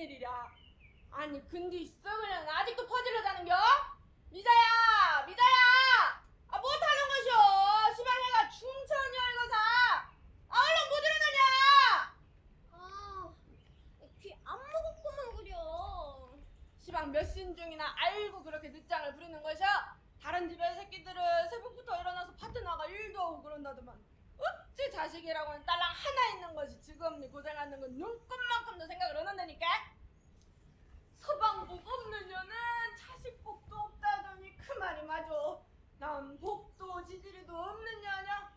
일이랴. 아니 근데 썩으려는 아직도 퍼질러 자는겨? 미자야 미자야, 아 못하는 것이오. 시방 내가 충천이 얼거사. 아 얼른 못 일어나냐. 귀 안 먹었구만 그려. 시방 몇 신 중이나 알고 그렇게 늦장을 부리는 것이여. 다른 집의 새끼들은 새벽부터 일어나서 파트 나가 일도 하고 그런다더만 어찌 자식이라고는 딸랑 하나 있는 것이 지금 고생하는 건 눈꽃만큼도 생각을 안 한다니까. 서방복 없는 년은 자식복도 없다더니 그 말이 맞아. 난 복도 지지리도 없는 년이야.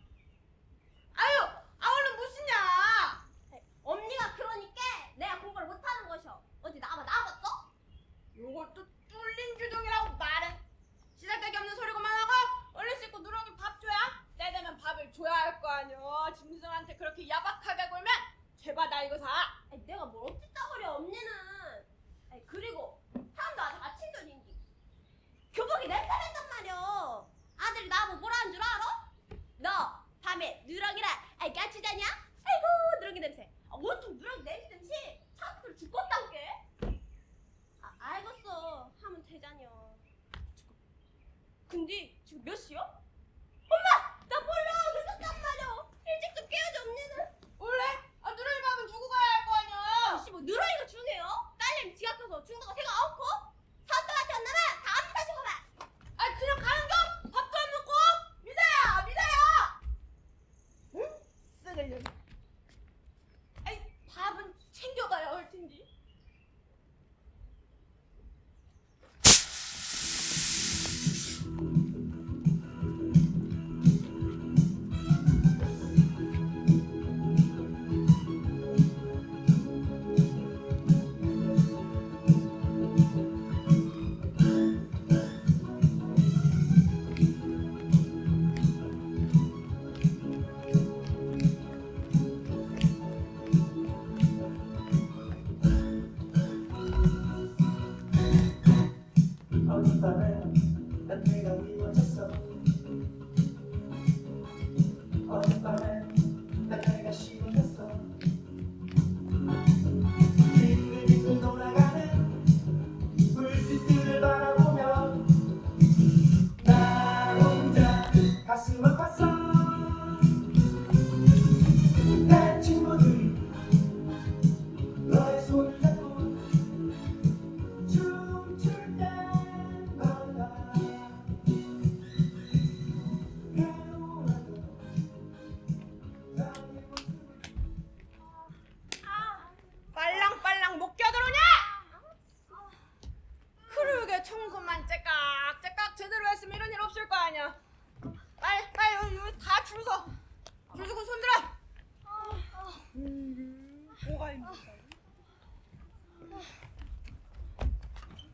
아유 얼른 무시냐. 언니가 그러니까 내가 공부를 못하는 것이오. 어디 나가봤어? 요것도 뚫린 주둥이라고 말은. 시잘데기 없는 소리 그만하고 얼른 씻고 누렁이 밥 줘야. 때 되면 밥을 줘야 할 거 아니여. 짐승한테 그렇게 야박하게 굴면 죄받아 이거 사. 내가 뭘 어쨌다 그래 언니는. 그리고 사람도 아직 아침전인지 교복이 냄새 난단 말이여. 아들이 나보고 뭐라는 줄 알아? 너 밤에 누렁이랑 같이 자냐? 아이고 누렁이 냄새. 온통 누렁이 냄새 차들 죽겠단게. 알겠어 하면 되자녀. 근데 지금 몇 시야? 엄마! 나 몰라 늦었단 말이야. 일찍 좀 깨워줘 언니는. 원래? 아 누렁이 밥은 주고 가야 할 거 아니야. 뭐 누렁이가 주네요? 딸내미 지각 켜서 중도가 새가 없고 선도한테 온나면 다음 다시 가봐. 아 그냥 가는 거? 밥도 안 먹고? 미자야 미자야. 응? 쓰레기. 아이 밥은 챙겨가야 할 텐데. 어젯밤에 난 내가 미워졌어. 어젯밤에 난 내가 싫어졌어. 빙글빙글 돌아가는 불빛들을 바라보며 나 혼자 가슴 아팠어. 내 친구들이 너의 손을 잡고 춤출 때마다 괴로워도 나의 모습을 빨랑빨랑 못 껴들어오냐? 그러게 청소만 째깍째깍 제대로 했으면 이런 일 없을 거 아니야. 빨리 여기 다 줄 서. 줄 서고 손 들어. 뭐가 힘들어?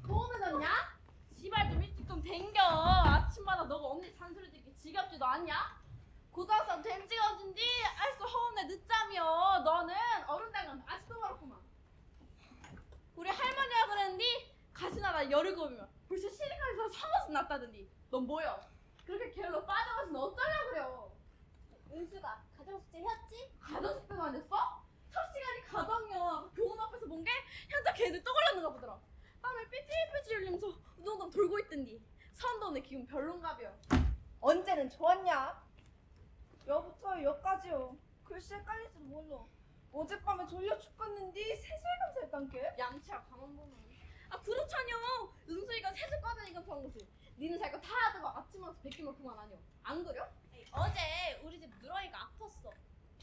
뭐 늦었냐? 지발 좀 일찍 좀 댕겨. 아침마다 너가 언니 잔소리 듣기 지겹지도 않냐? 고등학생 된 지가 언젠지 알수 허운데 늦잠이여. 너는 어른 당은 아직도 그렇구만. 우리 할머니가 그랬는데 가시나다 17이면 벌써 시집가서 상어스 났다던디. 넌 뭐여? 그렇게 게을러 빠져가지고 어쩌려고 그래요? 은수가 가정숙제 했지? 가정식도 안 했어? 첫 시간이 가정이야. 교문 앞에서 본 게 현자 걔들 떠올랐는가 보더라. 땀을 삐질삐질 흘리면서 우동동 돌고 있던디. 선도는 기분 별론가벼. 언제는 좋았냐? 여부터 여까지요. 글씨 헷갈릴지도 몰라. 어젯밤에 졸려 죽겠는데 세수해가면서 했단게. 양치야 가만 보면. 아 그렇잖여. 은수이가 세수까지 이건 한 것을. 니는 자기가 다 하다가 아침 와서 베끼면 그만 아니여. 안 그려? 어제 우리 집 누렁이가 아팠어.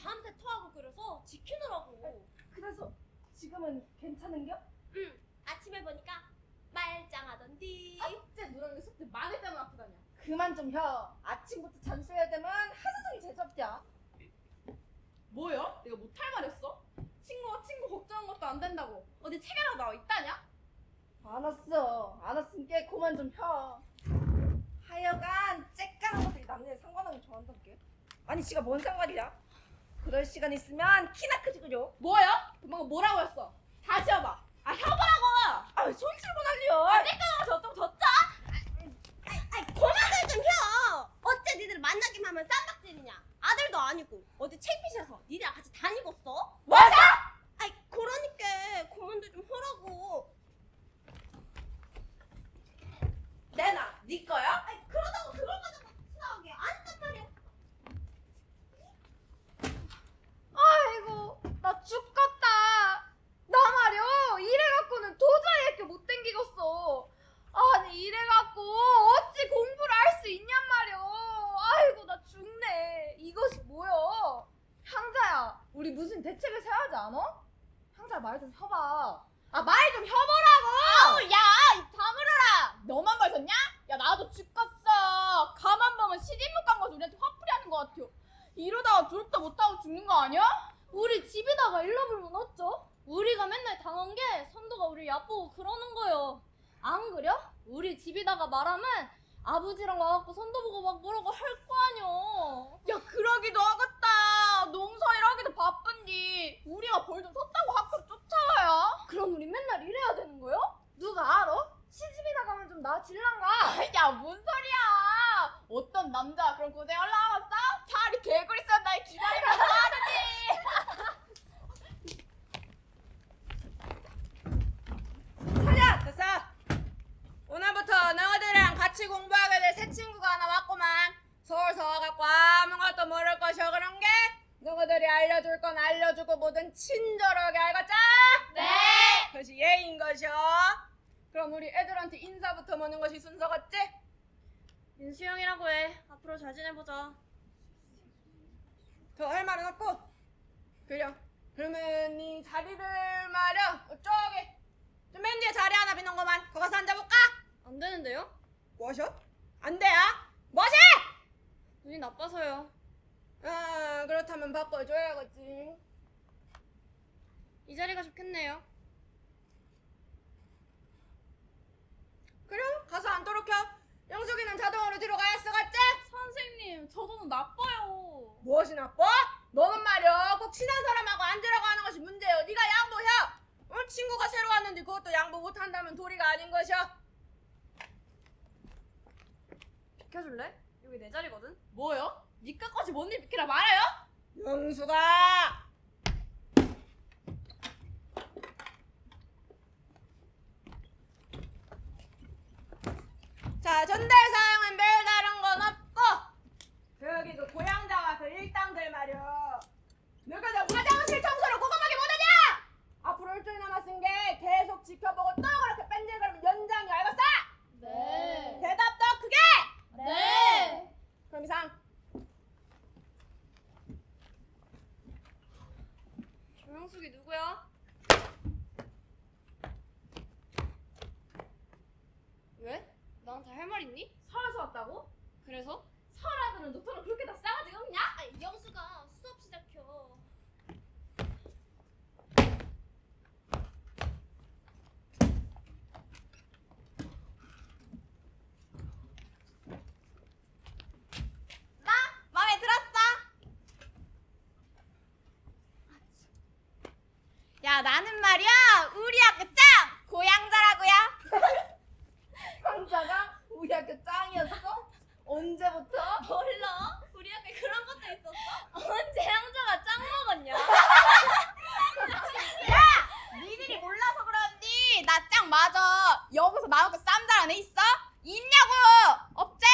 밤새 토하고 그래서 지키느라고. 그래서 지금은 괜찮은겨? 응. 아침에 보니까 말짱하던디. 어째 누렁이 숙제 많을 때만 아프다냐. 그만 좀 혀. 아침부터 잠수해야 되면 하루 종일 재수없자. 뭐야? 내가 못할 말했어? 친구가 친구 걱정한 것도 안 된다고 어디 책에라도 나와 있다냐? 알았으니까 그만 좀 혀. 하여간 쬐까는 것들이 남녀에 상관하면 좋아한다게. 아니 지가 뭔 상관이야? 그럴 시간 있으면 키나 크지 그려. 뭐야? 방금 뭐라고 했어? 다시 해봐. 아 해보라고. 아 손 쓸고 난리여. 쬐까가 저쪽 졌자? 그만을 좀 혀. 어째 니들 만나기만 하면 쌈박질이냐? 아들도 아니고 어디 책피셔서 니들이랑 같이 다니겠어? 맞아? 그러니까 그만들 좀 하라고. 좀 혀봐. 아, 말 좀 혀보라고! 아우, 야! 입 다물어라! 너만 벌섰냐? 야, 나도 죽겠어. 가만 보면 시집못 간 거서 우리한테 화풀이 하는 거 같아. 이러다가 졸업도 못하고 죽는 거 아니야? 우리 집에다가 일러불면 어쩌? 우리가 맨날 당한 게 선도가 우리 얕보고 그러는 거요. 안 그려? 우리 집에다가 말하면 아버지랑 와갖고 선도 보고 막 뭐라고 할 거 아뇨. 야, 그러기도 하겠다. 농사 일하기도 바쁜디. 우리가 벌 좀 섰다고 학교 쫓아와요. 그럼 우리 맨날 이래야 되는 거요? 누가 알아? 시집이나 가면 좀 나아질란가? 야, 뭔 소리야. 어떤 남자 그런 고생 올라왔어? 차라리 개구리 싼 나의 기다리라고 하느니. 차려! 됐어! 오늘부터 너희들이랑 같이 공부하게 될 새 친구가 하나 왔구만. 서울서 와갖고 아무것도 모를 것이여. 그런 게 너희들이 알려줄 건 알려주고 뭐든 친절하게 알겠자? 네. 그것이 예인 것이여. 그럼 우리 애들한테 인사부터 하는 것이 순서 같지? 민수 형이라고 해. 앞으로 잘 지내보자. 더 할 말은 없고. 그래. 그러면 이 자리를 말여 저기 좀 맨 뒤에 자리 하나 비는 거만 거기 가서 앉아볼까? 안 되는데요? 뭐셔? 안 돼야? 뭐지? 눈이 나빠서요. 아, 그렇다면 바꿔줘야겠지. 이 자리가 좋겠네요. 그래? 가서 앉도록 해. 영숙이는 자동으로 뒤로 가야 쓰겠지? 선생님, 저도 눈 나빠요. 무엇이 나빠? 너는 말이야 꼭 친한 사람하고 앉으라고 하는 것이 문제요. 네가 양보해. 오늘 친구가 새로 왔는데 그것도 양보 못한다면 도리가 아닌 것이여. 비켜줄래? 여기 내 자리거든. 뭐요? 니까까지 뭔 일 비키라 말아요? 영숙아. 자, 전달 사항은 별다른 건 없고 저기 그 고향자와 그 일당들 말이야. 너희들 화장실 청소를 고감하게 못하냐? 앞으로 일주일 남았은 게 계속 지켜보고 또 그렇게 뺀질거리면 연장이 알겠어? 네. 대답 더 크게! 네. 그럼 이상. 조영숙이 누구야? 왜? 나한테 할 말 있니? 설에서 왔다고? 그래서? 설아들은 너처럼 그렇게 다 싸가지가 없냐? 아니, 영수가 수업 시작혀. 마음에 들었어? 야, 나는 말이야 우리 학교 짱! 고향자라고요. 황자가 우리 학교 짱이었어? 언제부터? 몰라? 우리 학교에 그런 것도 있었어? 언제 향자가 짱 먹었냐? 니들이 몰라서 그러는데 나 짱 맞아. 여기서 나하고 쌈잘 안 해 있어? 있냐고! 없지?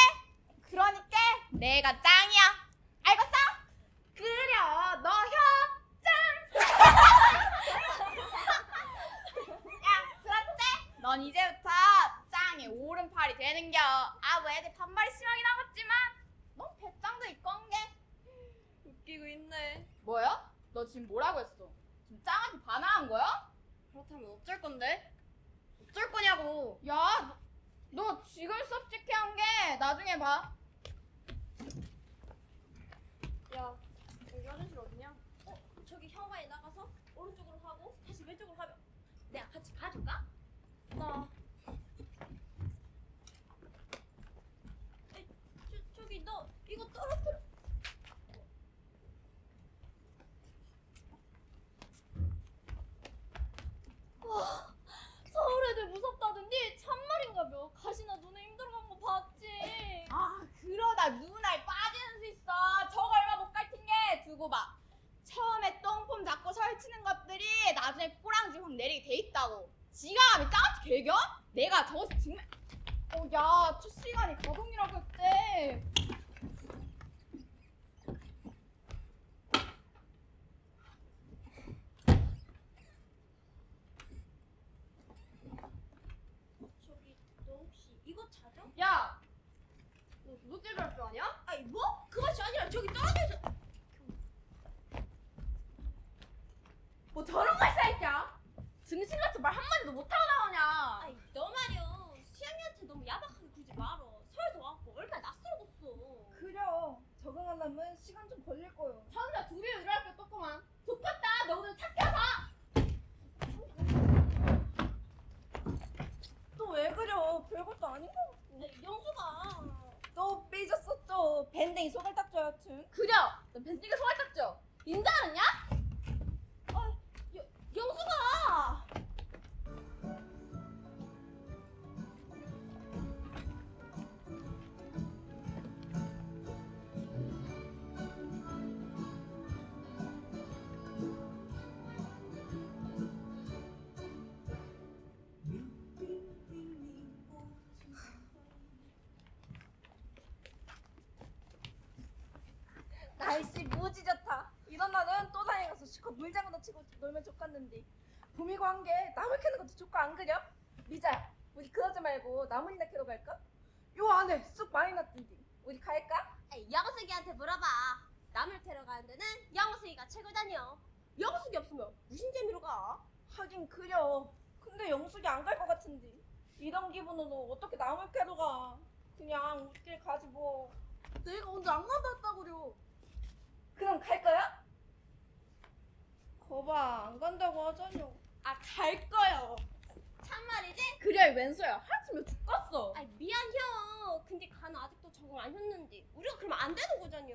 그러니까 내가 짱이야. 알겠어? 그래, 너 야, 들었지? 넌 이제부터 짱의 오른팔이 되는겨. 아, 뭐 애들 반말이 심하긴 하겠지만 넌 배짱도 있고 한 게. 웃기고 있네. 뭐야? 너 지금 뭐라고 했어? 지금 짱한테 반항한 거야? 그렇다면 어쩔 건데? 어쩔 거냐고. 야, 너 지금 수업 찍게 한 게 나중에 봐. 야, 여기 화장실 어디냐? 저기 현관에 나가서 오른쪽으로 하고 다시 왼쪽으로 하면 내가 같이 가줄까? 나. 저기 너 이거 떨어뜨려. 서울 애들 무섭다던데 참말인가벼. 가시나 눈에 힘들어간 거 봤지? 아, 그러다 눈알 빠지는 수 있어. 저거 얼마 못 갈 텐게. 두고 봐. 처음에 똥폼 잡고 설치는 것들이 나중에 꼬랑지 확 내리게 돼 있다고. 지가 감히 짱한테 개겨? 내가 저것이 정말. 야, 첫 시간이 가동이라고 했대. 저기 너 혹시 이거 찾아? 야, 너 도둑질 할줄 아냐? 아니 뭐? 그것이 아니라 저기 떨어져 있어. 뭐 저런 걸 살까? 등신같이 말 한마디도 못하고 나오냐? 아이 너 말이야 수영이한테 너무 야박하게 굴지 말어. 서울에서 와갖고 얼마나 낯설었어. 그려. 적응하려면 시간 좀 걸릴 거요. 혼자 둘이 일할 게 똑구만. 좋겠다. 너 오늘 착해서. 또 왜 그려? 별것도 아닌 거 같고. 근데 영수가 또 삐졌어 또. 밴댕이 속을 닦죠 여튼. 그려. 너 벤지가 소할 닦죠? 인자 않았냐? 영수가 날씨 무지 좋다. 이런 날은 또 산에 가서 실컷 물장구나 치고 놀면 좋겠는데. 봄이고 한 게 나물 캐는 것도 좋고 안 그려? 미자야, 우리 그러지 말고 나물이나 캐러 갈까? 요 안에 쑥 많이 났던데. 우리 갈까? 아이, 영숙이한테 물어봐. 나물 캐러 가는 데는 영숙이가 최고다녀. 영숙이 없으면 무슨 재미로 가? 하긴 그려. 근데 영숙이 안 갈 것 같은데. 이런 기분으로 어떻게 나물 캐러 가? 그냥 우리끼리 가지 뭐. 내가 언제 안 간다 그려. 그럼 갈 거야? 거봐, 안 간다고 하자뇨. 아, 갈 거요. 참말이지? 그래, 왼수야. 하루치면 죽겠어. 아이 미안해요. 근데 가는 아직도 적응 안 했는데 우리가 그러면 안 되는 거잖여.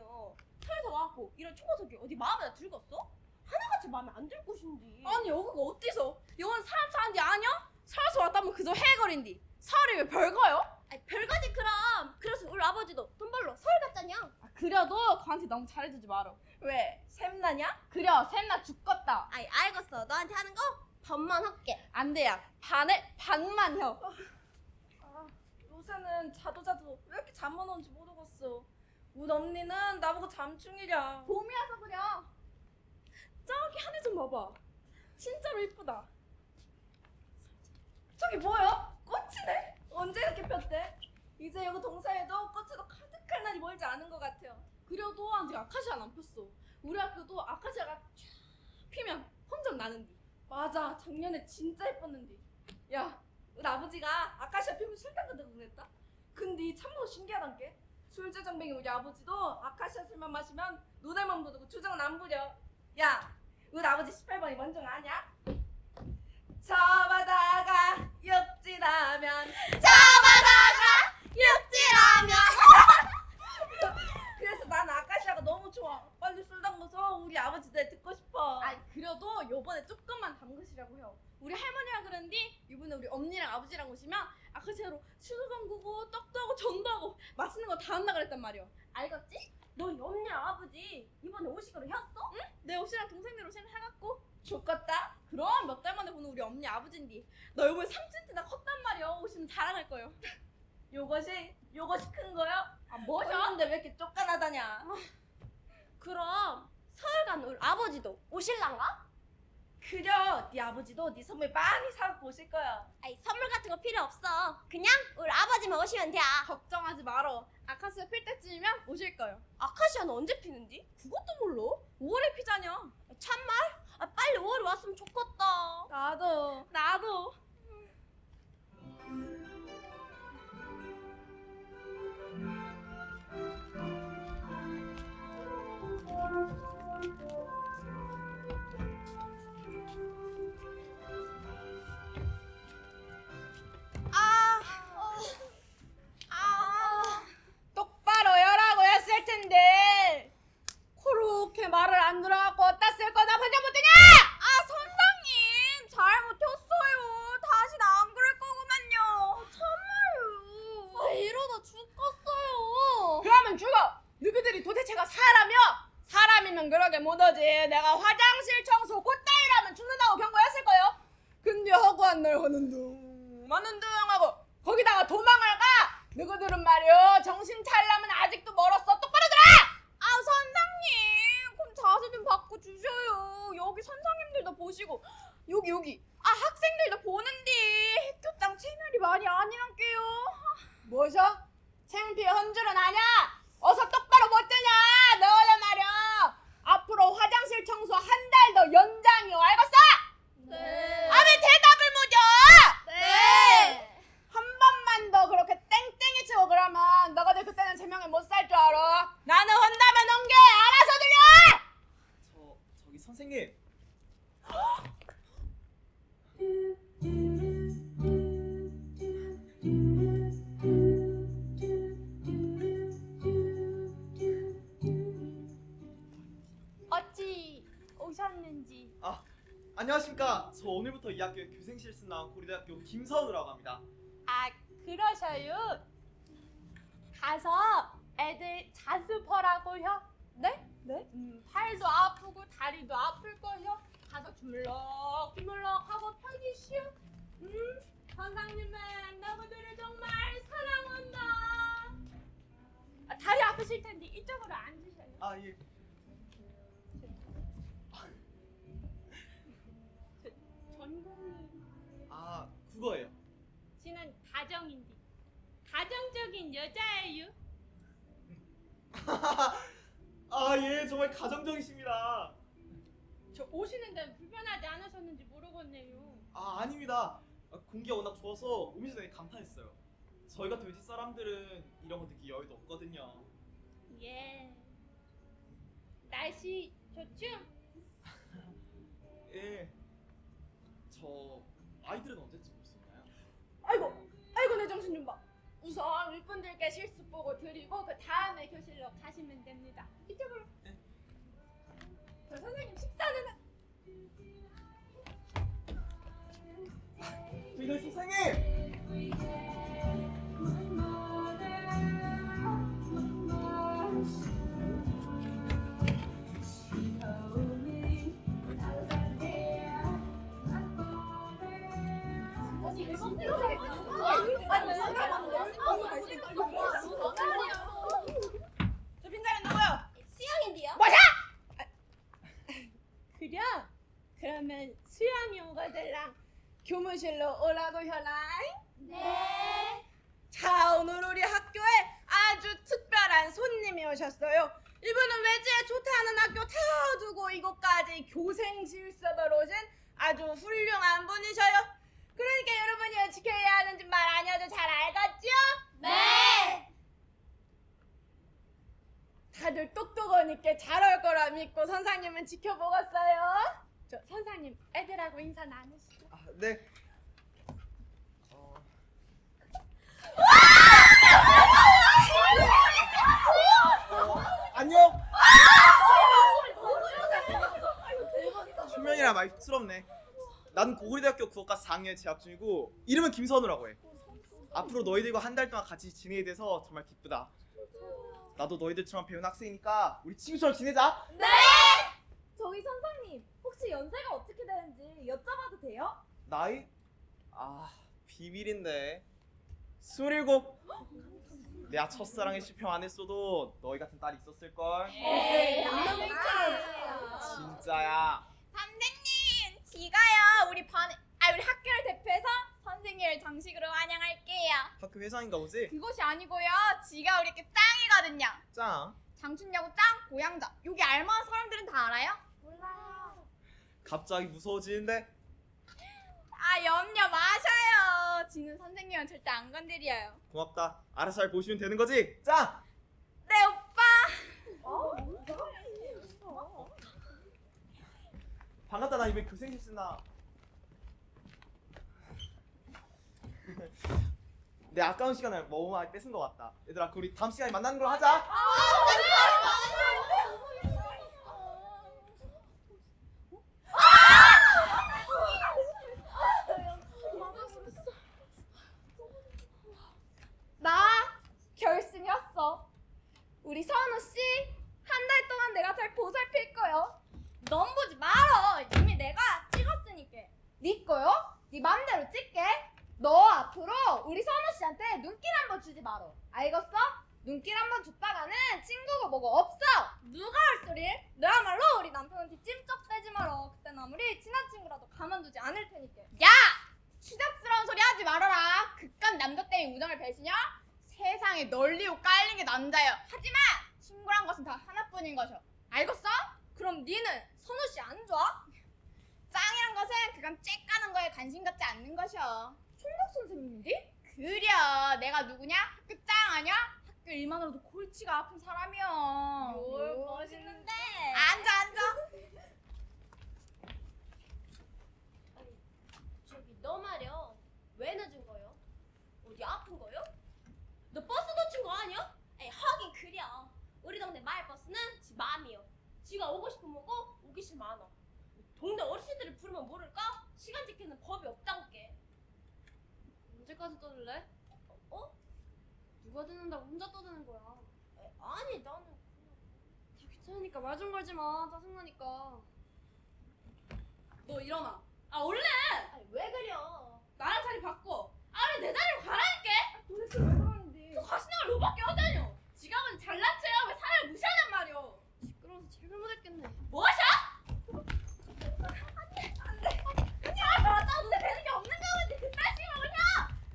서울에서 와갖고 이런 초고속이 어디 마음에 들겠어? 하나같이 마음에 안 들 곳인데. 아니, 여기가 어디서? 여기는 사람 사는데 아냐? 서울에서 왔다면 그저 해거린디. 서울이 왜 별거요? 아이 별거지 그럼. 그래서 우리 아버지도 돈 벌러 서울 갔잖냐. 아, 그래도 그한테 너무 잘해주지 마라. 왜? 샘나냐? 그래, 샘나 죽겠다. 아이 알겠어. 너한테 하는 거 반만 할게. 안 돼야. 반만 혀. 아, 요새는 자도 왜 이렇게 잠만 오는지 모르겠어. 우리 언니는 나보고 잠충이랴. 봄이라서 그래. 저기 하늘 좀 봐봐. 진짜로 이쁘다. 저기 뭐야? 꽃이네? 언제 이렇게 폈대? 이제 여기 동사에도 꽃으로 가득할 날이 멀지 않은 것 같아요. 그래도 아직 아카시아는 안 폈어. 우리 학교도 아카시아가 쫙 피면 혼자 나는디. 맞아, 작년에 진짜 예뻤는데. 야, 우리 아버지가 아카시아 피면 술 담그다고 그랬다. 근데 참으로 신기하단 게 술주정뱅이 우리 아버지도 아카시아 술만 마시면 노래만 부르고 주정은 안 부려. 야, 우리 아버지 18번이 뭔 줄 아냐? 저 바다가 육지라면 육지라면. 그래서 난 아카시아가 너무 좋아. 빨리 술 담궈서 우리 아버지 내 듣고 싶어. 아니 그래도 요번에 조금만 담그시라고 해요. 우리 할머니가 그런디 이번에 우리 언니랑 아버지랑 오시면 아카시아로 술도 담그고 떡도 하고 전도 하고 맛있는 거 다 한다 그랬단 말이야. 알겠지? 너희 언니랑 아버지 이번에 오시기로 했어? 내 옷이랑 동생들 옷이랑 사갖고. 좋겠다. 그럼 몇 달 만에 보는 우리 언니 아버지인데 너 요번에 3cm나 컸단 말이야. 오시면 자랑할 거예요. 요것이 큰 거요? 아 뭐죠? 근데 왜 이렇게 쫓겨나다냐? 그럼 서울 간 우리 아버지도 오실란가? 그려, 네 아버지도 네 선물 많이 사갖고 오실 거야. 아이 선물 같은 거 필요 없어. 그냥 우리 아버지만 오시면 돼. 걱정하지 말어. 아카시아 필 때쯤이면 오실 거예요. 아카시아는 언제 피는디? 그것도 몰라. 5월에 피자냐. 참말? 아, 빨리 5월에 왔으면 좋겠다. 나도. 똑바로 열라고 했을 텐데 그렇게 말을 안 들어갖고 어디다 쓸 거다 혼자 못하냐? 아 선생님 잘못했어요. 다시는 안 그럴 거구만요. 참말요. 아 이러다 죽겠어요. 그러면 죽어. 너희들이 도대체가 사람이야? 사람이면 그러게 못하지. 내가 화장실 청소 그따위라면 죽는다고 경고했을 거요. 근데 허구한 날 하는 둥 하고 거기다가 도망을 가. 너희들은 말이야 정신 차리려면 아직도 멀었어. 똑바로 들어. 아 선생님 그럼 자세 좀 바꿔주셔요. 여기 선생님들도 보시고 여기 아 학생들도 보는데 학교당 체면이 많이 아니란게요. 뭐셔? 창피해 헌 줄은 아냐? 어서 똑바로 못 뜨냐? 너는 말이야 앞으로 화장실 청소 한 달 더 연장이요. 알겠어? 네. 아니 대답 저 오늘부터 이 학교에 교생실습 나온 고려대학교 김선우라고 합니다. 아, 그러셔요? 가서 애들 자습하라고요? 네? 네? 팔도 아프고 다리도 아플 거요? 가서 주물럭 하고 편히쉬어. 선생님은 너희들을 정말 사랑한다. 아, 다리 아프실 텐데 이쪽으로 앉으셔요. 아 예. 전공이 아 국어예요. 지는 가정인데 가정적인 여자예요. 아 예, 정말 가정적이십니다. 저 오시는 데는 불편하지 않으셨는지 모르겠네요. 아 아닙니다. 공기가 워낙 좋아서 오면서 되게 감탄했어요. 저희 같은 외지 사람들은 이런 거 느낄 여유도 없거든요. 예. 날씨 좋죠? 예. 저 아이들은 언제쯤 올 수 있나요? 아이고 내 정신 좀 봐. 우선 윗분들께 실습 보고 드리고 그 다음에 교실로 가시면 됩니다. 이쪽으로. 네. 저 선생님 식사는 저희 선생님! 저 빈자리 누구야? 수영인데요? 그래? 그러면 수양이 오거들랑 교무실로 오라고 혈라잉? 네. 자, 오늘 우리 학교에 아주 특별한 손님이 오셨어요. 이분은 외지에 좋다는 학교 태워두고 이곳까지 교생 실습을 오신 아주 훌륭한 분이셔요. 그러니까 여러분이 지켜야 하는지 말 아니어도 잘 알겠죠? 네. 다들 똑똑하니까 잘할 거라 믿고 선생님은 지켜보겠어요. 저 선생님 애들하고 인사 나누시죠. 아, 네. 안녕. 초면이라 말쑥스럽네. 난 고구려대학교 국어과 4학년 재학 중이고 이름은 김선우라고 해. 앞으로 너희들과 한 달 동안 같이 지내게 돼서 정말 기쁘다. 나도 너희들처럼 배운 학생이니까 우리 친구처럼 지내자. 저희 선생님 혹시 연세가 어떻게 되는지 여쭤봐도 돼요? 나이? 아 비밀인데. 27. 내가 첫사랑에 실패 안 했어도 너희 같은 딸이 있었을걸. 에이, 진짜야. 선생님, 지가요 우리 우리 학교를 대표해서 선생님을 정식으로 환영할게요. 학교 회장인가 보지? 그것이 아니고요, 지가 우리 학교 짱이거든요. 짱. 장춘여고 짱, 고양자. 여기 알만한 사람들은 다 알아요? 몰라요. 갑자기 무서워지는데. 아, 염려 마셔요. 지는 선생님은 절대 안 건드려요. 고맙다. 알아서 잘 보시면 되는 거지? 짱. 네, 오빠. 반갑다. 나 이번에 교생실습 나. 내 아까운 시간을 너무 많이 뺏은 것 같다. 얘들아, 그 우리 다음 시간에 만나는 걸로 하자. 나 결심했어. 우리 선우 씨, 한 달 동안 내가 잘 보살필 거요. 넌 보지 말어. 이미 내가 찍었으니까. 네 거요? 네 맘대로 찍게. 너 앞으로 우리 선우 씨한테 눈길 한번 주지 말어. 알겠어? 눈길 한번 줬다가는 친구가 뭐가 없어. 누가 할 소리? 너야말로 우리 남편한테 찜쩍대지 말어. 그땐 아무리 친한 친구라도 가만두지 않을 테니까. 야! 추잡스러운 소리 하지 말아라. 그깟 남자 때문에 우정을 배시냐? 세상에 널리고 깔린 게 남자야. 하지만 친구란 것은 다 하나뿐인 것이오. 알겠어? 그럼 니는 선우 씨 안 좋아? 짱이란 것은 그간 쬐까는 거에 관심 갖지 않는 것이오. 총각 선생님인데? 그려. 내가 누구냐? 학교 짱 아냐? 학교 일만으로도 골치가 아픈 사람이야. 멋있는데. 앉아. 저기 너 말이야. 왜 늦은 거요? 어디 아픈 거요? 너 버스 놓친 거 아니야? 에이 하긴 그려. 우리 동네 마을버스는 지 맘이요. 지가 오고 싶으면 오고 오기 싫으면 안 와. 동네 어르신들이 부르면 모를까? 시간 지키는 법이 없다고 게. 언제까지 떠들래? 어? 누가 듣는다고 혼자 떠드는 거야. 아니 나는 다 귀찮으니까 말 좀 걸지 마. 짜증나니까. 너 일어나. 아 얼른! 아니 왜 그려? 나랑 자리 바꿔. 아니 내 자리로 가라니까. 도대체 왜 그러는데? 또 가시나가 로밖에 하다뇨. 지가 아버지 잘난 체야. 왜 사람을 무시하냔 말이오. 시끄러워서 제일 못했겠네. 뭐하셔? 안돼. 나왔다고 눈에 뵈는 게 없는 거지. 그딴 식으로 그냥.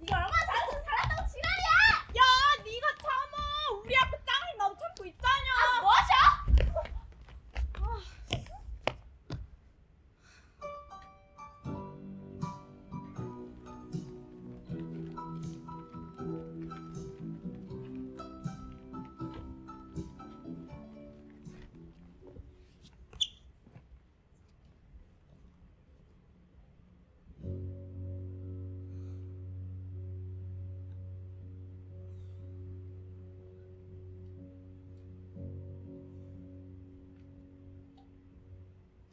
네가 얼마나 잘했으면 잘한다고 지랄이야. 야, 네가 참아. 우리 앞에 짱이 너무 참고 있다냐. 아 뭐하셔?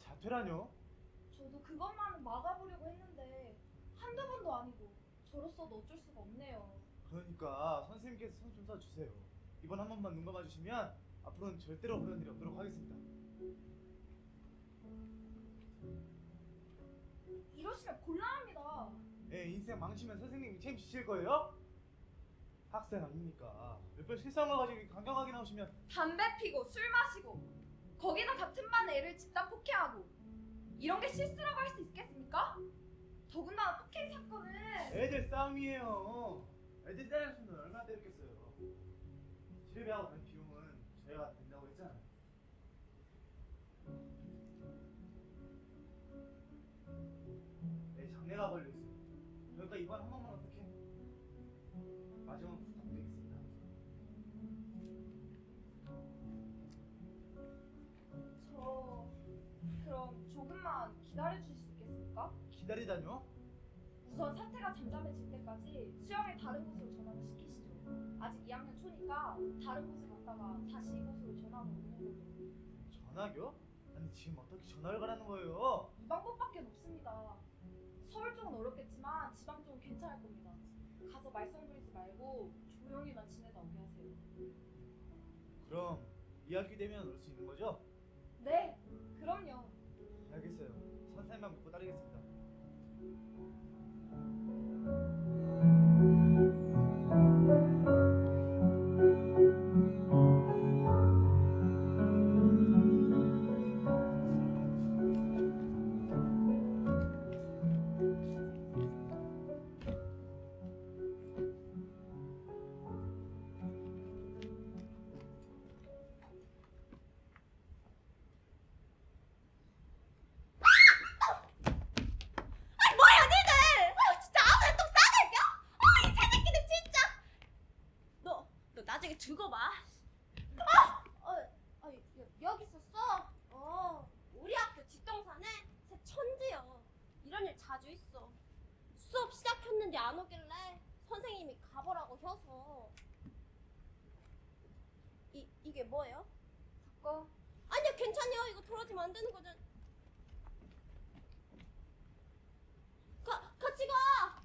자퇴라뇨? 저도 그것만은 막아보려고 했는데 한두 번도 아니고 저로서도 어쩔 수가 없네요. 그러니까 선생님께서 손 좀 써주세요. 이번 한 번만 눈 감아주시면 앞으로는 절대로 그런 일이 없도록 하겠습니다. 이러시면 곤란합니다. 예, 인생 망치면 선생님이 책임지실 거예요? 학생 아닙니까? 몇 번 실수한 거 가지고 강경하게 나오시면 담배 피고 술 마시고 거기다 같은 반 애를 집단 폭행하고 이런 게 실수라고 할 수 있겠습니까? 더군다나 폭행 사건은 애들 싸움이에요. 애들 때렸으면 얼마나 때렸겠어요. 치료비하고 든 비용은 저희가 낸다고 했잖아요. 내 장애가 걸려있어요. 그러니까 이번 한 번만 어떻게 마지막 부탁드리겠습니다. 저 그럼 조금만 기다려주실 수 있겠습니까? 기다리다뇨? 우선 사태가 잠잠해질 때까지 수영을 다른 곳으로 전환을 시키시죠. 아직 2학년 초니까 다른 곳에 갔다가 다시 이곳으로 전학을 오는 걸로. 전화교? 아니 지금 어떻게 전화를 가라는 거예요? 이 방법밖에 없습니다. 서울 쪽은 어렵겠지만 지방 쪽은 괜찮을 겁니다. 가서 말썽 부리지 말고 조용히만 지내다 오게 하세요. 그럼 이야기 되면 올 수 있는 거죠? 네, 그럼요. 알겠어요. 선생님만 믿고 따르겠습니다. 뭐야 니들! 진짜 아무나 똥 싸들겨? 이 새끼들 진짜! 너 나중에 두고 봐. 여기 있었어? 우리 학교 뒷동산에 새 천지요. 이런 일 자주 있어. 수업 시작했는데 안 오길래 선생님이 가보라고 해서. 이게 뭐예요? 잠깐. 아니요 괜찮아요. 이거 돌아지면 안 되는 거잖아. 같이 가.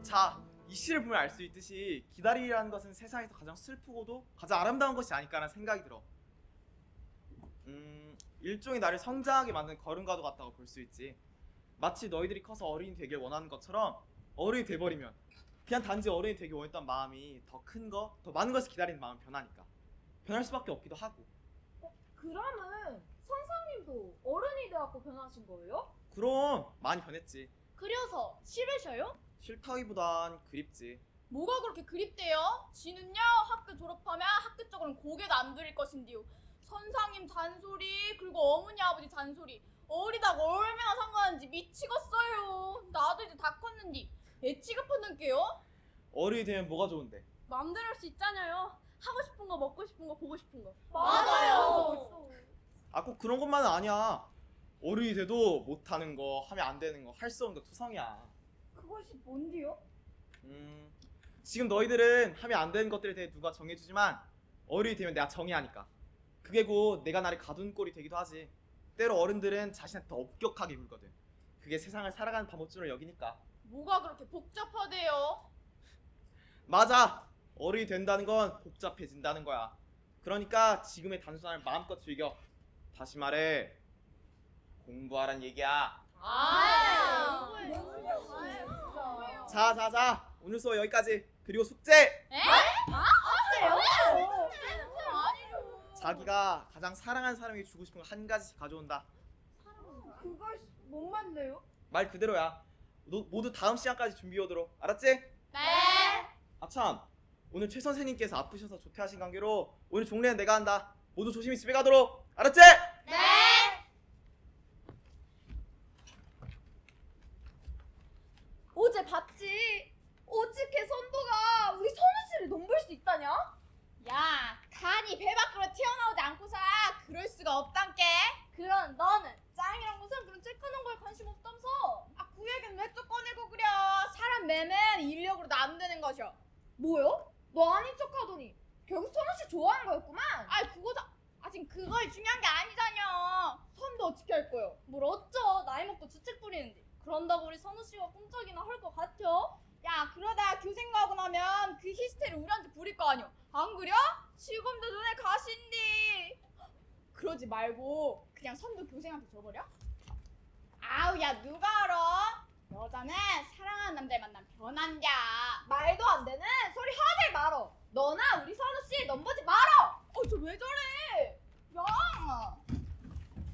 자, 이 시를 보면 알 수 있듯이 기다리라는 것은 세상에서 가장 슬프고도 가장 아름다운 것이 아닐까라는 생각이 들어. 일종의 나를 성장하게 만든 걸음과도 같다고 볼 수 있지. 마치 너희들이 커서 어른이 되길 원하는 것처럼 어른이 돼버리면 그냥 단지 어른이 되길 원했던 마음이 더 큰 거, 더 많은 것을 기다리는 마음이 변하니까 변할 수밖에 없기도 하고. 그러면 선생님도 어른이 돼갖고 변하신 거예요? 그럼 많이 변했지. 그려서 싫으셔요? 싫다기보단 그립지. 뭐가 그렇게 그립대요? 지는요 학교 졸업하면 학교 쪽으로는 고개도 안 들일 것인데요. 선생님 잔소리 그리고 어머니 아버지 잔소리 어리다고 얼마나 상관한지 미치겠어요. 나도 이제 다 컸는데 애 취급하는 게요? 어른이 되면 뭐가 좋은데? 맘대로 할 수 있잖아요. 하고 싶은 거 먹고 싶은 거 보고 싶은 거. 맞아요. 아, 꼭 그런 것만은 아니야. 어른이 돼도 못하는 거, 하면 안 되는 거, 할 수 없는 거 투성이야. 그것이 뭔데요? 지금 너희들은 하면 안 되는 것들에 대해 누가 정해주지만 어른이 되면 내가 정의하니까. 그게 곧 내가 나를 가둔 꼴이 되기도 하지. 때로 어른들은 자신한테 더 엄격하게 굴거든. 그게 세상을 살아가는 방법줄을 여기니까. 뭐가 그렇게 복잡하대요? 맞아! 어른이 된다는 건 복잡해진다는 거야. 그러니까 지금의 단순함을 마음껏 즐겨. 다시 말해, 공부하란 얘기야. 자, 오늘 수업 여기까지. 그리고 숙제! 자기가 가장 사랑하는 사람에게 주고 싶은 거 한 가지씩 가져온다. 그것이 뭔 말인데요? 말 그대로야. 모두 다음 시간까지 준비해 오도록. 알았지? 네. 아참, 오늘 최 선생님께서 아프셔서 조퇴하신 관계로 오늘 종례는 내가 한다. 모두 조심히 집에 가도록. 알았지? 네. 어제 봤지? 어떻게 선도가 우리 선우 씨를 넘볼 수 있다냐? 야, 간이 배 밖으로 튀어나오지 않고서 그럴 수가 없단께. 그런 너는 짱이랑 무슨 그런 쬐끄는 거에 관심 없다면서? 그 얘기는 왜 또 꺼내고 그려? 사람 매매는 인력으로도 안 되는 것이여. 뭐요? 너 아닌 척하더니 결국 선우 씨 좋아하는 거였구만. 그거다. 지금 그거이 중요한 게 아니잖여. 선도 어떻게 할 거요? 뭘 어쩌? 나이 먹고 주책 부리는데. 그런다고 우리 선우 씨가 꼼짝이나 할 것 같아? 야, 그러다 교생하고 나면 그 히스테리 우리한테 부릴 거 아니여. 안 그려? 지금도 눈에 가시인데. 그러지 말고 그냥 선도 교생한테 줘버려? 야, 누가 알아? 여자는 사랑하는 남자를 만나면 변한다. 말도 안 되는 소리 하들 말어. 너나 우리 선우 씨 넘보지 말어. 저 왜 저래? 야,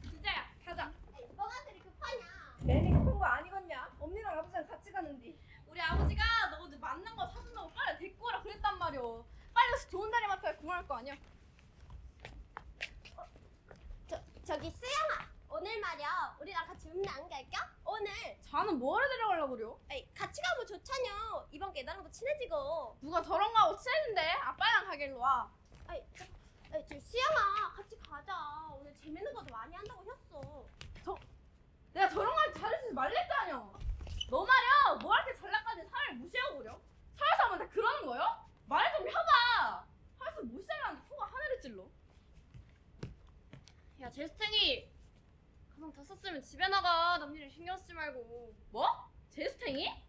진짜야, 가자. 너희들이 급하냐? 내내 급한 거 아니겠냐? 언니랑 아버지랑 같이 가는데. 우리 아버지가 너 어제 맞는 거 사준다고 빨리 데리고 오라 그랬단 말이오. 빨리 가서 좋은 자리 맡아야 그만할 거 아니야. 저기 수영아, 오늘 말이야 우리랑 같이 음료 안 갈까? 오늘 자는 뭐하러 데려가려고 그려? 같이 가면 좋잖여. 이번 깨달은 거 친해지고. 누가 저런 거 하고 친해진대? 아빠랑 가길로 와. 저 수영아 같이 가자. 오늘 재밌는 것도 많이 한다고 했어. 내가 저런 거 하지 잘해주지 말랬다뇨. 너 말이야 뭐 이렇게 전략까지 사람을 무시하고 그려? 사회에서 하면 다 그러는 거요? 말 좀 해봐. 할수 무시하려는데 코가 하늘을 찔러. 야 제스탱이 가방 다 썼으면 집에 나가. 남 일을 신경 쓰지 말고. 뭐? 제스탱이?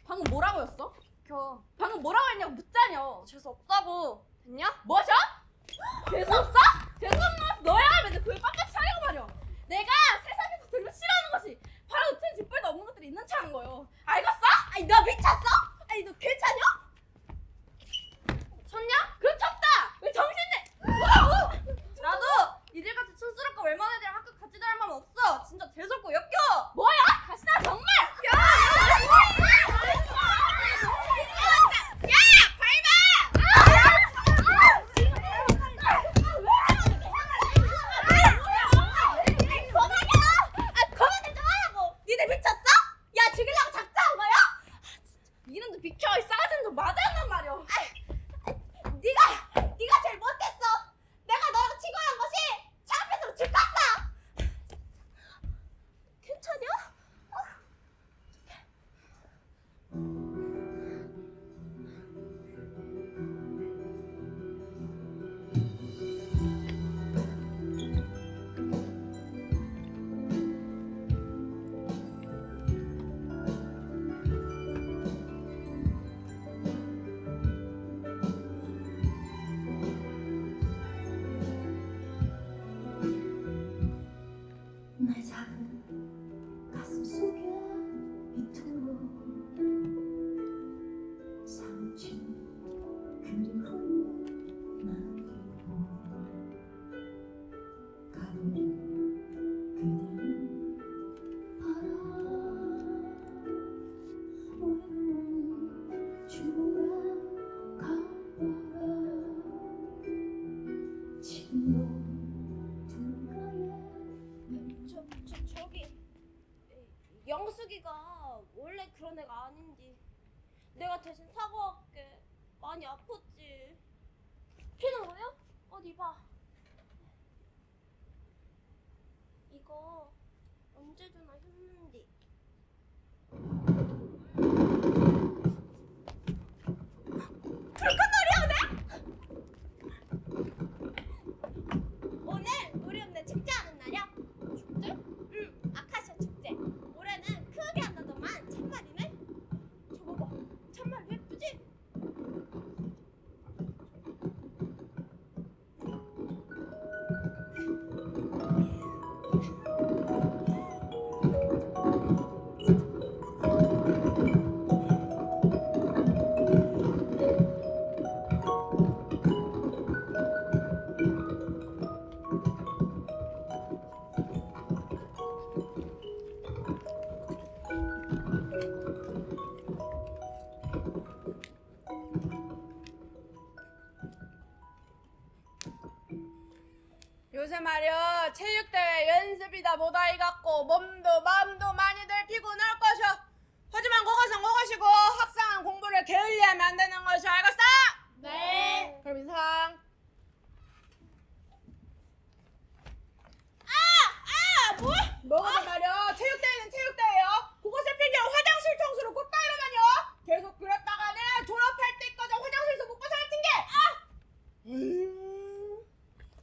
방금 뭐라고 했어? 방금 뭐라고 했냐고 묻자뇨. 재수 없다고. 됐냐? 뭐죠? 재수없어? 재수없는 너야. 맨날 그걸 빡같이 하려고 말이야. 내가 세상에서 제일 싫어하는 것이 바로 제 뒷발도 없는 것들이 있는 차인 거요. 알겠어? 너 미쳤어? 너 괜찮냐? 쳤냐? 그럼 쳤다. 왜 정신내? 나도 이들같이 촌스럽고 웬만한 애들이랑 학교 같이 다닐 마음 없어. 진짜 재수없고 역겨워. 뭐야? 다시 나 정말. 그만해 좀 하라고. 니들 미쳤어? 야 죽이려고 작정한 거야? 이름도 비켜. 이 싸가지는 좀 맞아야단 말이야. 네가 제일 못했어. 내가 너랑 친구한 것이 차 앞에서 죽겠어. 괜찮냐? 아닌디. 내가 대신 사과할게. 많이 아팠지. 피는 거요? 어디 봐. 이거 언제 주나 했는데. 오늘 우리 엄네 축제하는 날이야. 축제? 응, 아카시아 축제. 올해는 크게 한다더만 참말이네. 저거 봐, 참말 예쁘지? 요새 말이야 체육대회 연습이다 뭐다 이갖고 몸도 마음도 많이들 피곤할 것이오. 하지만 거기서 거가시고 학생은 공부를 게을리하면 안 되는 것이 알겠어? 네. 그럼 인상. 뭐가 말이야 체육대회는 체육대회요. 그것을 핑계로 화장실 청소를 꽂다 이러면요 계속 그랬다가는 졸업할 때까지 화장실에서 못 벗어날 게.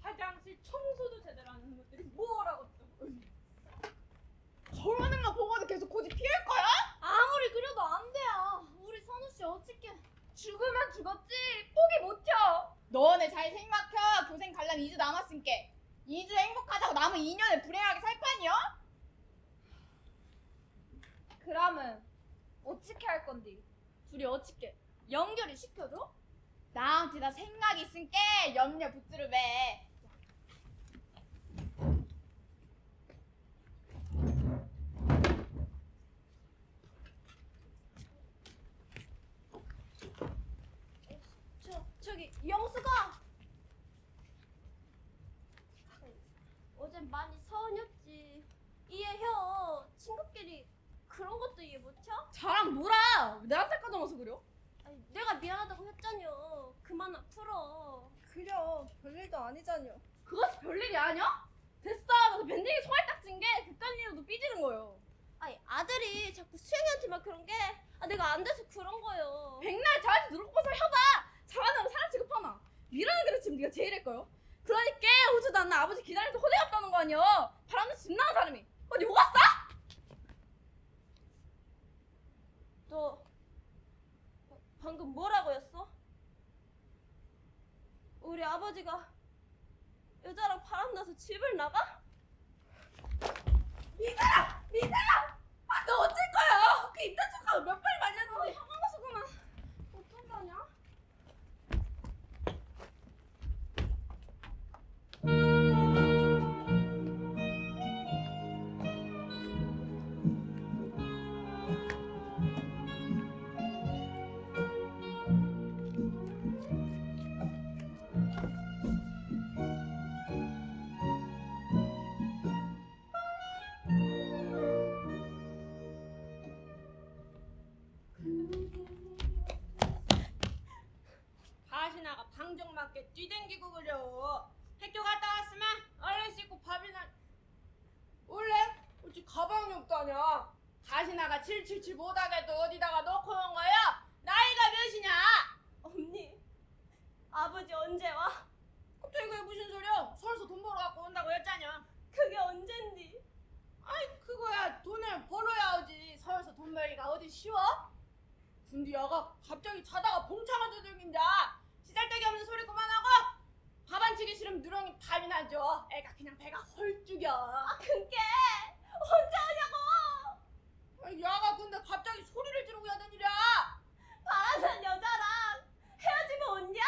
화장실 청소도 제대로 안 하는 것들이 뭐라고 또. 저러는 거 보고도 계속 고집 피울 거야? 아무리 그래도 안 돼요. 우리 선우 씨 어떻게 죽으면 죽었지 포기 못혀. 너네 잘 생각해. 교생 관람 2주 남았으니까 2주 행복하자고 남은 2년을 불행하게 살 판이요? 그러면 어떻게 할 건데? 둘이 어떻게 연결이 시켜줘? 나한테 다 생각이 있으니까 염려 붙들을 매. 저기 영수가 어젠 많이 서운했지. 이해해. 친구끼리 그런 것도 이해 못해? 자랑 뭐라? 왜 나한테 까져서 그려? 아니, 내가 미안하다고 했잖여. 그만 풀어. 그래 별일도 아니잖여. 그것이 별일이 아니야? 됐어. 나도 밴딩이 소갈딱진 게 그딴 일로도 삐지는 거요. 아니 아들이 자꾸 수영이한테만 그런 게 내가 안 돼서 그런 거요. 백날 저한테 누르고서 혀봐. 잘하는 거 사람 취급하나. 미라는 그래 지금 네가 제일 할거요. 그러니까 어제 나는 아버지 기다려서 호되게 없다는 거 아니여. 바람도 집 나간 사람이 어디 못 갔어? 너 방금 뭐라고 했어? 우리 아버지가 여자랑 바람나서 집을 나가? 너 어쩔 거야? 그 입단 축하가 몇 번이 말렸는데 화나서 그만. 어떡하냐? 가시나가 방정맞게 뛰댕기고 그려. 학교 갔다 왔으면 얼른 씻고 밥이나. 원래 어찌 가방이 없다냐. 가시나가 777 못하게도 어디다가 놓고 온 거야? 나이가 몇이냐? 언니 아버지 언제 와? 갑자기 그게 무슨 소리야? 서울서 돈 벌어 갖고 온다고 했잖아. 그게 언젠디? 아이 그거야 돈을 벌어야 하지. 서울서 돈 벌기가 어디 쉬워? 근데 야가 갑자기 자다가 봉창을 두들긴자. 시잘데기 없는 소리 그만하고 밥 안 치기 싫으면 누렁이 밥이나 줘. 애가 그냥 배가 헐죽여. 그게 언제 오냐고? 아이, 야가 근데 갑자기 소리를 지르고 야단 일이야. 바람난 여자랑 헤어지면 온냐?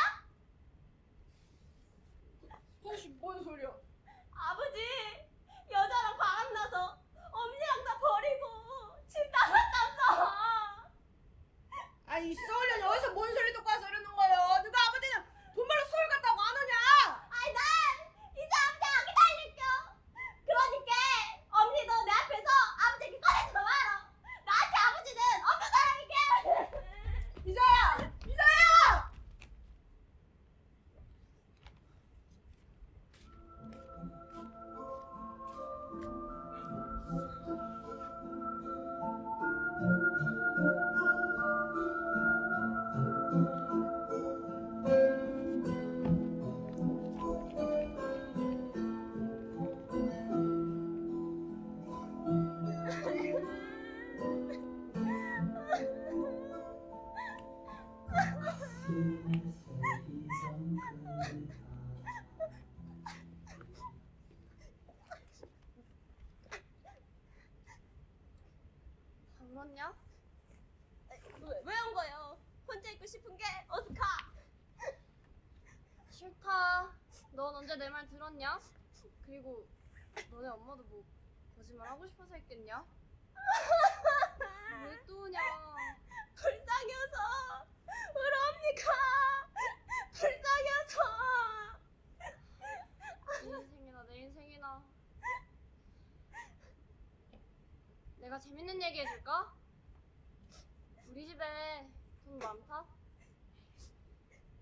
그것이 뭔 소리야? 아버지 여자랑 바람나서 언니랑 다 버리고 집 나갔다면서. 아이 썰려니 어디서 뭔 소리 듣고 와서 이러는 거야. 누가 아버지는 돈 벌러 서울 갔다고 안 오냐? 아이 난 이제 아버지 안 기다릴게요. 그러니까 언니도 내 앞에서 아버지에게 꺼내지도 마라. 나한테 아버지는 없는 사람이니까. 싫다. 넌 언제 내 말 들었냐? 그리고 너네 엄마도 뭐 거짓말 하고 싶어서 했겠냐? 왜 또 오냐? 불쌍해서 울옵니까? 불쌍해서. 네 인생이나 내 인생이나. 내가 재밌는 얘기 해줄까? 우리 집에 돈 많다?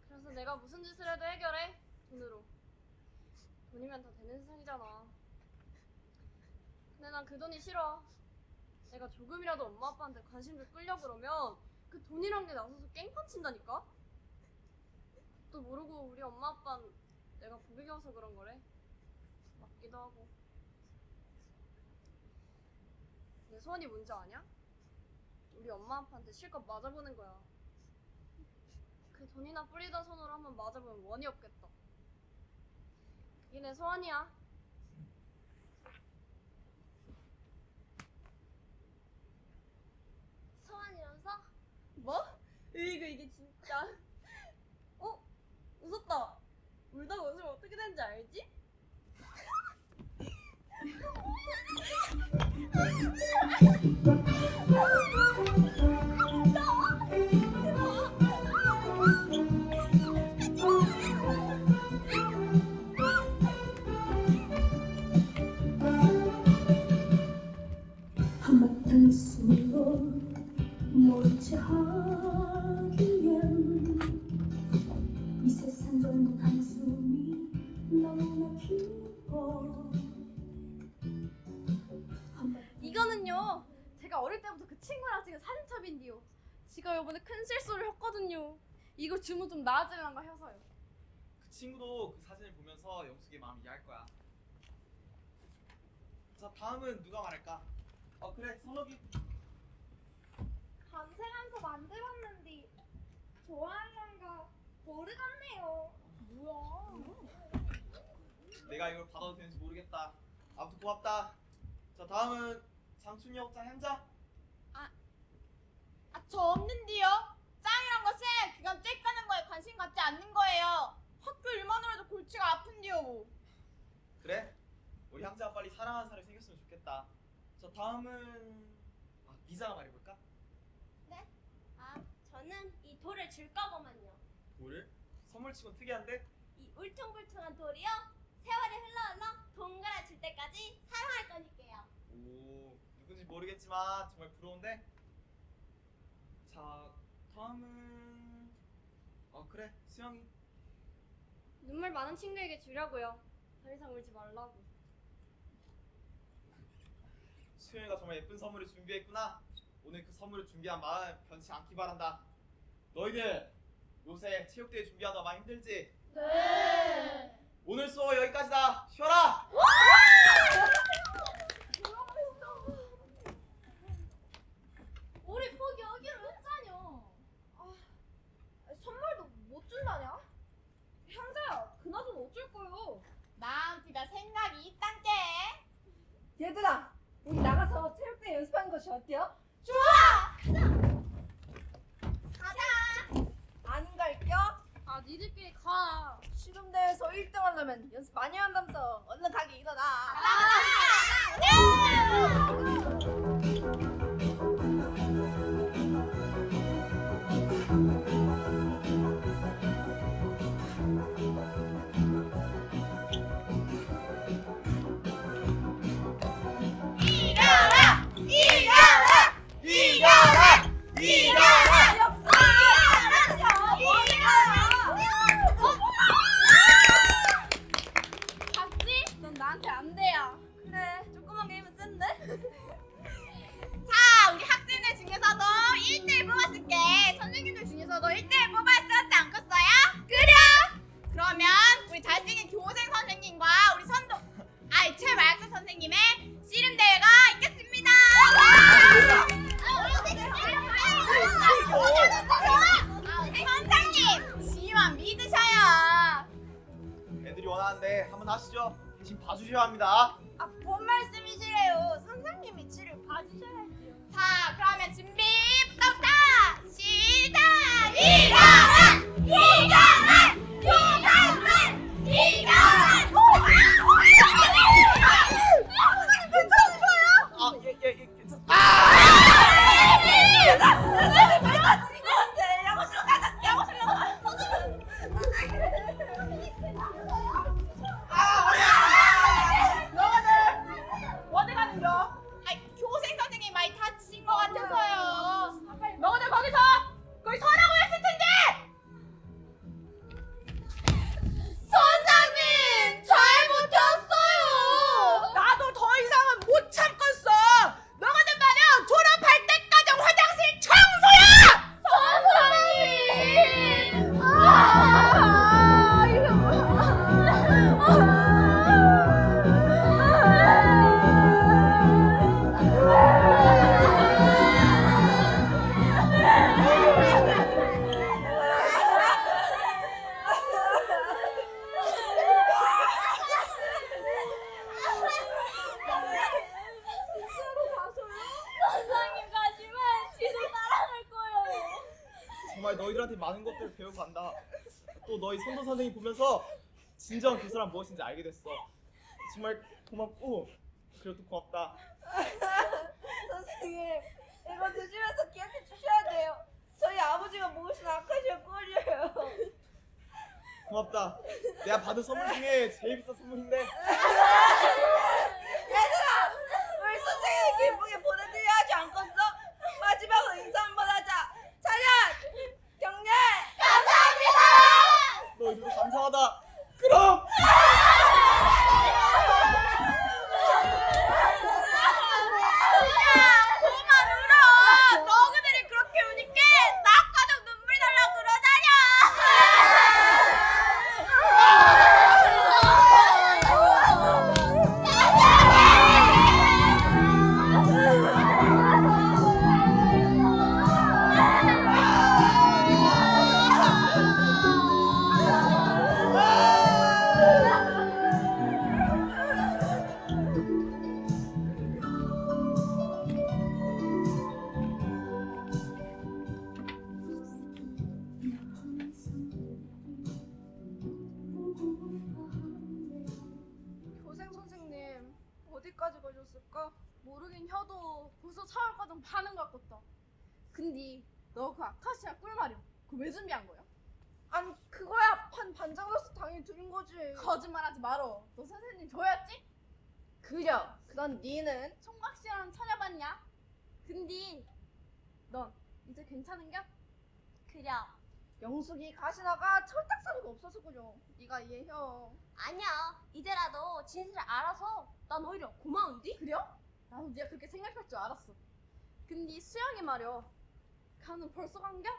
그래서 내가 무슨 짓을 해도 해결해. 돈으로. 돈이면 다 되는 세상이잖아. 근데 난 그 돈이 싫어. 내가 조금이라도 엄마 아빠한테 관심 좀 끌려 그러면 그 돈이란 게 나서서 깽판 친다니까? 또 모르고 우리 엄마 아빠는 내가 복이 겨워서 그런 거래. 맞기도 하고. 내 소원이 뭔지 아냐? 우리 엄마 아빠한테 실컷 맞아보는 거야. 그 돈이나 뿌리던 손으로 한번 맞아보면 원이 없겠다. 그게 내 소원이야. 소원이라면서? 뭐? 이게 진짜. 웃었다. 울다가 웃으면 어떻게 되는지 알지? 한바탕 숨으로 모른 채 하기엔 이 세상 전부 한숨이 너무나 깊어. 이거는요. 제가 어릴 때부터 그 친구랑 찍은 사진첩인데요. 지가 요번에 큰 실수를 했거든요. 이거 주문 좀 나아지려는가 해서요. 그 친구도 그 사진을 보면서 영숙의 마음 이해할 거야. 자, 다음은 누가 말할까? 그래, 선욱이. 밤새면서 만들었는데 좋아할란가 모르겠네요. 내가 이걸 받아도 되는지 모르겠다. 아무튼 고맙다. 자, 다음은 장춘이 역장 현자. 저 없는데요. 짱이란 것은 그간 쬐까는 거에 관심 갖지 않는 거예요. 학교 일만 해도 골치가 아픈데요. 그래? 우리 형제가 빨리 사랑하는 사람이 생겼으면 좋겠다. 자, 다음은 미자가 말해볼까? 저는 이 돌을 줄 거구만요. 돌을? 선물치곤 특이한데? 이 울퉁불퉁한 돌이요. 세월이 흘러 동그라질 때까지 사용할 거니까요. 오, 누군지 모르겠지만 정말 부러운데? 자, 다음은 그래, 수영이. 눈물 많은 친구에게 주려고요. 더 이상 울지 말라고. 수영이가 정말 예쁜 선물을 준비했구나. 오늘 그 선물을 준비한 마음 변치 않기 바란다. 너희들 요새 체육대회 준비하다 많이 힘들지? 네. 오늘 수업 여기까지다. 쉬어라. 우리 포기 하기로 했잖여. 선물도 못 준다냐? 형제야, 그나저나 어쩔 거요? 나한테가 생각이 있단게. 얘들아, 우리 나가서 체육대회 연습하는 것이 어때요? 아닌 걸겨? 니들끼리 가. 씨름대회에서 1등 하려면 연습 많이 한다면서. 얼른 가게 일어나. 봤지? 넌 나한테 안 돼야. 그래, 조그만 게임은 센데? 자, 우리 학생들 중에서도 1대1 뽑았을게. 선생님들 중에서도 1대1 뽑았었지 않겠어요? 그래! 그러면 우리 잘생긴 교생 선생님과 우리 최말학생 선생님의 씨름대회가 있겠습니다. 선생님, 지만 믿으셔요. 애들이 원하는데 한번 하시죠. 대신 봐주셔야 합니다. 뭔 말씀이시래요? 선생님이 치료 봐주셔야지요. 자, 그러면 준비, 부터 시작! 이겨라! 이겨라! 이겨라! 정말 너희들한테 많은 것들을 배우고 간다. 또 너희 선도 선생님 보면서 진정한 교사란 무엇인지 알게 됐어. 정말 고맙고 그리고 또 고맙다. 선생님, 이거 드시면서 기억해 주셔야 돼요. 저희 아버지가 먹으신 아카시아 꿀이에요. 고맙다. 내가 받은 선물 중에 제일 비싼 선물인데. 얘들아, 우리 선생님 기쁘게 보내드려 하지 않겠어? 마지막으로 인사 한번 하자. 찬양, 경례, 감사합니다. 너희들도 감사하다. 그럼. 그만 울어. 너희들이 그렇게 우니까 나까지 눈물 날라 교생 선생님, 어디까지 가셨을까? 모르긴 혀도 벌써 4월 과정 반은 것 같다. 근데 너 그 아카시아 꿀 말이야. 그거 왜 준비한 거야? 아니, 그거야 반장으로서 당연히 드린 거지. 거짓말하지 말어. 너 선생님 조였지? 그려. 그런 니는 총각 씨랑 처녀반이야. 근데 넌 이제 괜찮은겨? 그려. 영숙이 가시나가 철딱서리가 없어서 그려. 네가 이해해. 아니야. 이제라도 진실을 알아서 난 오히려 고마운디? 그래요? 나도 네가 그렇게 생각할 줄 알았어. 근데 수영이 말이야. 걔는 벌써 간겨?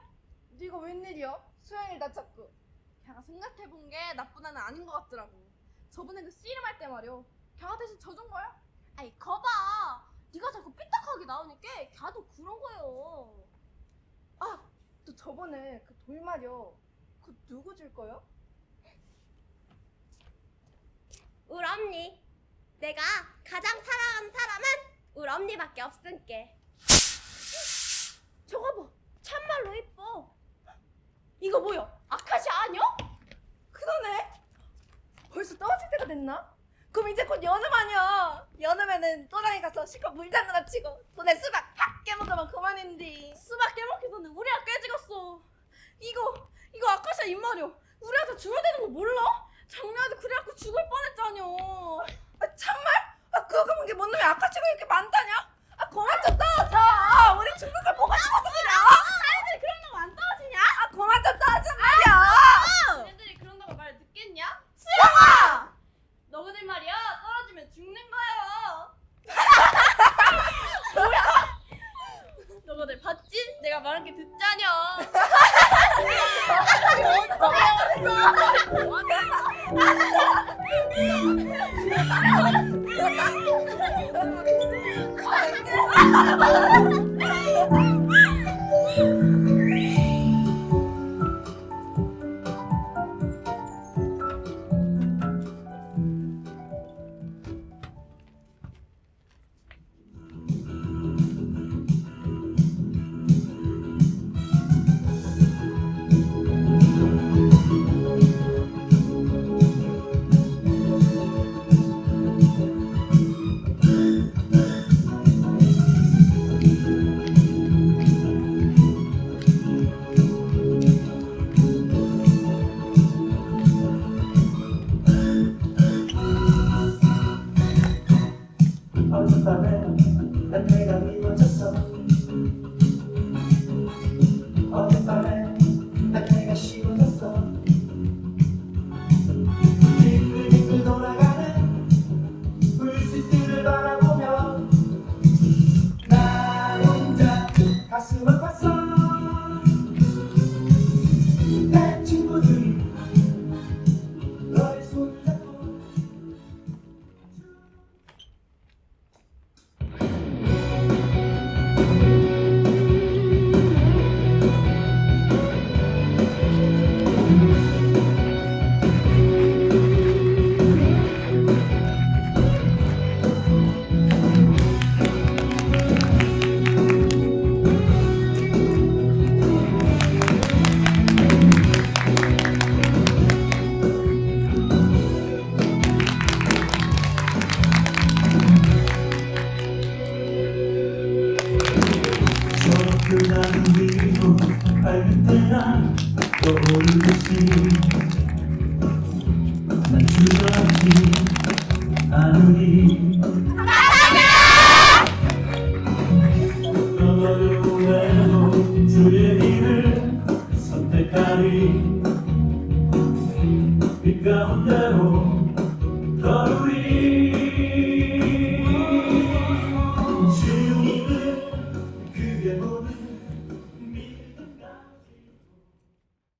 네가 웬일이야? 수영일 다 찾고. 걔가 생각해본 게 나쁜 애는 아닌 것 같더라고. 저번에 그 씨름 할 때 말이야. 걔가 대신 져준 거야. 아이 거봐. 네가 자꾸 삐딱하게 나오니까 걔도 그런 거요. 아, 또 저번에 그 돌 말이야. 그 누구 줄 거야? 우리 언니. 내가 가장 사랑하는 사람은 우리 언니밖에 없으니까. 저거 봐. 참말로 이뻐. 이거 뭐야? 아카시아 아니야? 그러네. 벌써 떨어질 때가 됐나? 그럼 이제 곧 여름 아니야. 여름에는 또랑이 가서 실컷 물장구나 치고 돈에 수박 팍 깨먹으면 그만인데. 수박 깨먹기 전에 우리가 깨지겠어. 이거 아카시아 입말이야. 우리한테 죽어야 되는 거 몰라? 작년에도 그래갖고 죽을 뻔했잖여. 아, 참말? 아, 그거 보면 뭔 놈이 아카시가 이렇게 많다냐? 아, 그만 좀 떨어져. 우리 죽는 걸 보고 싶어서 그래. 사람들이 그런 거 안 떨어지냐? 아, 그만 좀 떨어져 말이야. 얘들이 그런다고 말 듣겠냐? 수영아! 너희들 말이야 떨어지면 죽는 거예요. 너희들 봤지? 내가 말한 게 듣자녀. 밝을 때랑 떠오르듯이 난 주저없이 아는 일